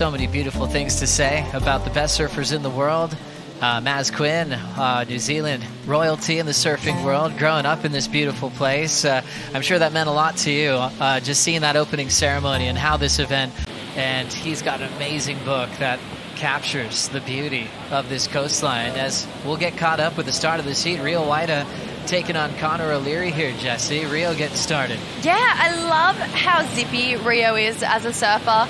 So many beautiful things to say about the best surfers in the world. Maz Quinn, New Zealand royalty in the surfing world, growing up in this beautiful place. I'm sure that meant a lot to you, just seeing that opening ceremony and how this event, and he's got an amazing book that captures the beauty of this coastline. As we'll get caught up with the start of the heat, Rio Waida taking on C.O'Leary here, Jesse. Rio getting started. Yeah, I love how zippy Rio is as a surfer.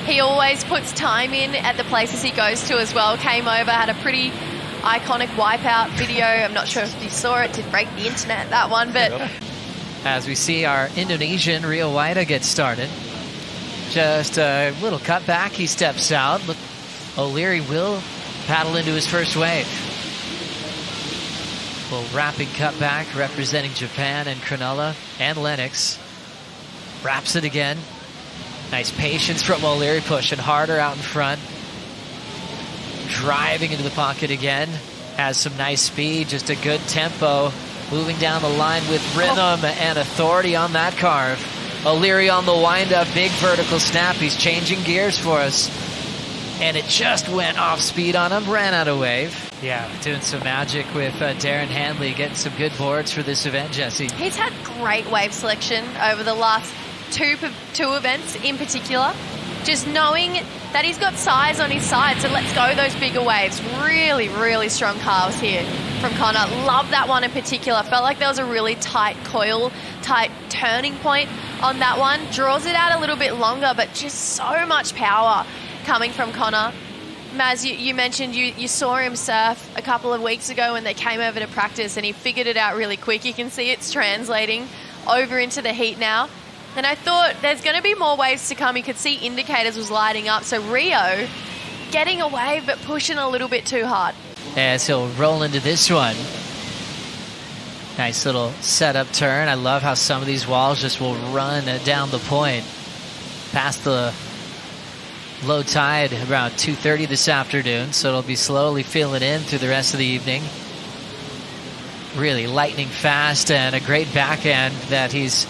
He always puts time in at the places he goes to as well. Came over, had a pretty iconic wipeout video. I'm not sure if you saw it. Did break the internet, that one. But as we see our Indonesian Rio Waida get started. Just a little cutback. He steps out. O'Leary will paddle into his first wave. Little wrapping cutback representing Japan and Cronulla and Lennox. Wraps it again. Nice patience from O'Leary, pushing harder out in front. Driving into the pocket again. Has some nice speed, just a good tempo. Moving down the line with rhythm and authority on that carve. O'Leary on the wind-up, big vertical snap. He's changing gears for us. And it just went off speed on him, ran out of wave. Yeah, doing some magic with Darren Handley, getting some good boards for this event, Jesse. He's had great wave selection over the last two events in particular. Just knowing that he's got size on his side, so let's go those bigger waves. Really, really strong calves here from Connor. Love that one in particular. Felt like there was a really tight coil, tight turning point on that one. Draws it out a little bit longer, but just so much power coming from Connor. Maz, you mentioned you saw him surf a couple of weeks ago when they came over to practice, and he figured it out really quick. You can see it's translating over into the heat now. And I thought there's going to be more waves to come. You could see indicators was lighting up. So Rio getting a wave but pushing a little bit too hard. As he'll roll into this one. Nice little setup turn. I love how some of these walls just will run down the point. Past the low tide around 2:30 this afternoon. So it'll be slowly filling in through the rest of the evening. Really lightning fast and a great backhand that he's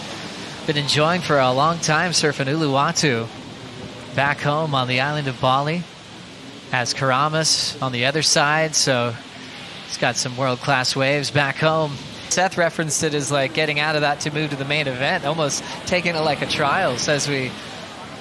been enjoying for a long time surfing Uluwatu. Back home on the island of Bali. Has Karamas on the other side, so he's got some world-class waves back home. Seth referenced it as like getting out of that to move to the main event, almost taking it like a trials as we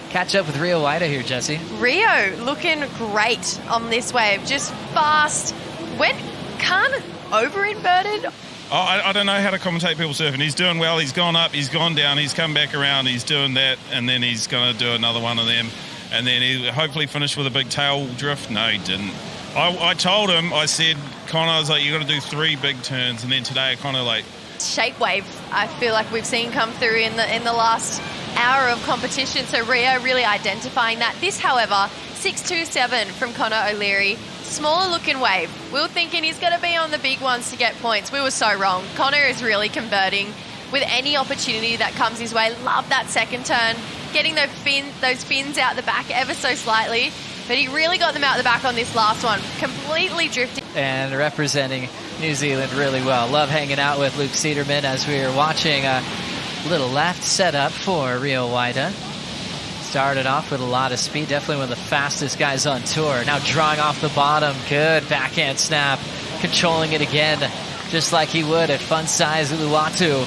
catch up with Rio Waida here, Jesse. Rio looking great on this wave, just fast. Went kind of over-inverted. I don't know how to commentate people surfing. He's doing well. He's gone up. He's gone down. He's come back around. He's doing that, and then he's going to do another one of them. And then he hopefully finish with a big tail drift. No, he didn't. I told him, I said, Connor, I was like, you got to do 3 big turns. And then today I kind of like... Shape wave, I feel like we've seen come through in the last hour of competition. So Rio really identifying that. This, however, 6.27 from C.O'Leary. Smaller looking wave. We were thinking he's going to be on the big ones to get points. We were so wrong. Connor is really converting with any opportunity that comes his way. Love that second turn. Getting those fins out the back ever so slightly. But he really got them out the back on this last one. Completely drifting. And representing New Zealand really well. Love hanging out with Luke Cederman as we were watching a little left setup for Rio Waida. Started off with a lot of speed, definitely one of the fastest guys on tour. Now drawing off the bottom, good backhand snap, controlling it again, just like he would at fun size Uluwatu.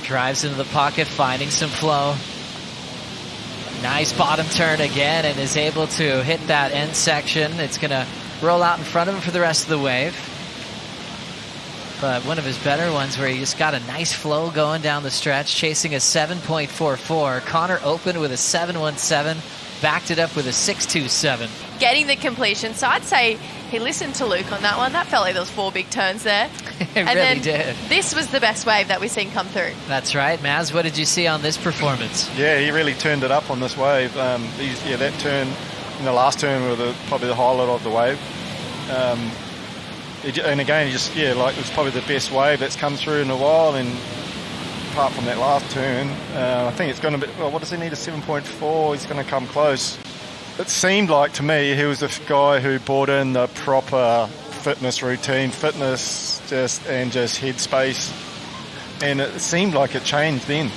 Drives into the pocket, finding some flow. Nice bottom turn again, and is able to hit that end section. It's gonna roll out in front of him for the rest of the wave. But one of his better ones where he just got a nice flow going down the stretch, chasing a 7.44. Connor opened with a 7.17, backed it up with a 6.27. Getting the completion, so I'd say he listened to Luke on that one. That felt like there was 4 big turns there. It really did. This was the best wave that we've seen come through. That's right. Maz, what did you see on this performance? Yeah, he really turned it up on this wave. That turn, in the last turn, were probably the highlight of the wave. And again, it was probably the best wave that's come through in a while. And apart from that last turn, I think it's going to be, what does he need, a 7.4? He's going to come close. It seemed like to me he was a guy who brought in the proper fitness routine, just headspace. And it seemed like it changed then.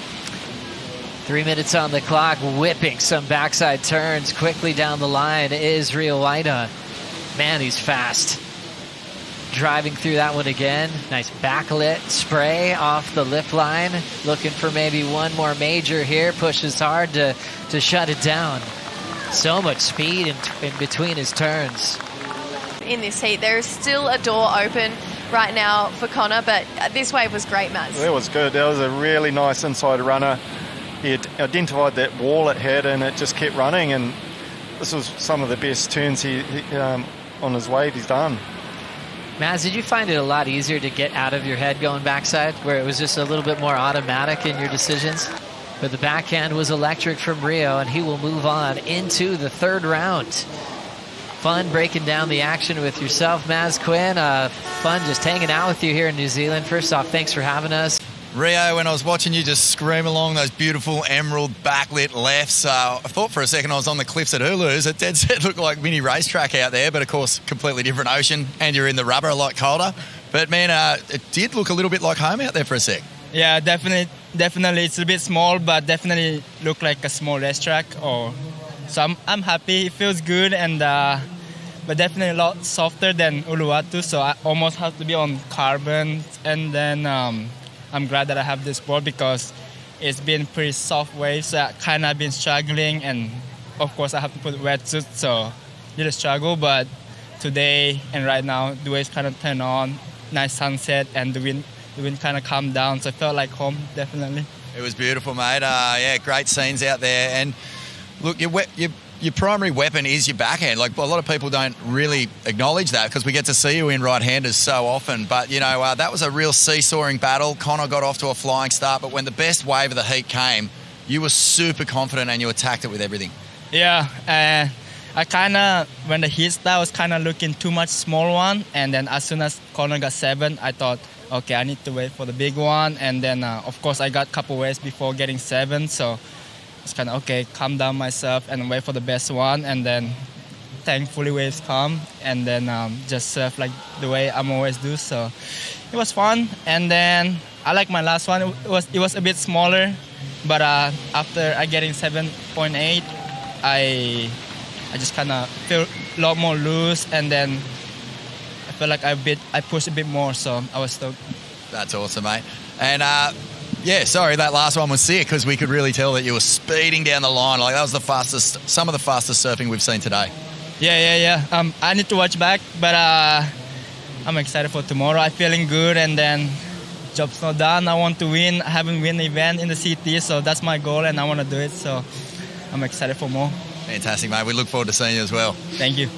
3 minutes on the clock, whipping some backside turns quickly down the line is Rio Waida. Man, he's fast. Driving through that one again. Nice backlit spray off the lip line. Looking for maybe one more major here. Pushes hard to shut it down. So much speed in between his turns. In this heat, there is still a door open right now for Connor, but this wave was great, Maz. That was good. That was a really nice inside runner. He had identified that wall it had, and it just kept running, and this was some of the best turns he on his wave he's done. Maz, did you find it a lot easier to get out of your head going backside, where it was just a little bit more automatic in your decisions? But the backhand was electric from Rio, and he will move on into the third round. Fun breaking down the action with yourself, Maz Quinn. Fun just hanging out with you here in New Zealand. First off, thanks for having us. Rio, when I was watching you just scream along those beautiful emerald backlit lefts, I thought for a second I was on the cliffs at Hulu's. It dead set looked like mini racetrack out there, but of course, completely different ocean, and you're in the rubber, a lot colder. But man, it did look a little bit like home out there for a sec. Yeah, definitely. It's a bit small, but definitely look like a small racetrack. So I'm happy. It feels good, and but definitely a lot softer than Uluwatu. So I almost have to be on carbon, and then I'm glad that I have this board because it's been pretty soft waves. So I kind of been struggling, and of course I have to put wetsuit, so little struggle. But today and right now, the waves kind of turn on, nice sunset, and the wind kind of calmed down. So I felt like home, definitely. It was beautiful, mate. Yeah, great scenes out there. And look, your primary weapon is your backhand. Like, a lot of people don't really acknowledge that because we get to see you in right-handers so often. But, you know, that was a real seesawing battle. Connor got off to a flying start, but when the best wave of the heat came, you were super confident and you attacked it with everything. Yeah, I kind of, when the heat started, I was kind of looking too much small one. And then as soon as Connor got 7, I thought, okay, I need to wait for the big one. And then, of course, I got a couple waves before getting 7. So it's kind of, okay, calm down myself and wait for the best one. And then thankfully waves come. And then just surf like the way I'm always do. So it was fun. And then I like my last one. It was a bit smaller. But after I getting 7.8, I just kind of feel a lot more loose, and then I feel like I pushed a bit more, so I was stoked. That's awesome, mate. And yeah, sorry, that last one was sick because we could really tell that you were speeding down the line. Like, that was some of the fastest surfing we've seen today. Yeah. I need to watch back, but I'm excited for tomorrow. I'm feeling good, and then job's not done. I want to win. I haven't won an event in the CT, so that's my goal, and I want to do it. So I'm excited for more. Fantastic, mate. We look forward to seeing you as well. Thank you.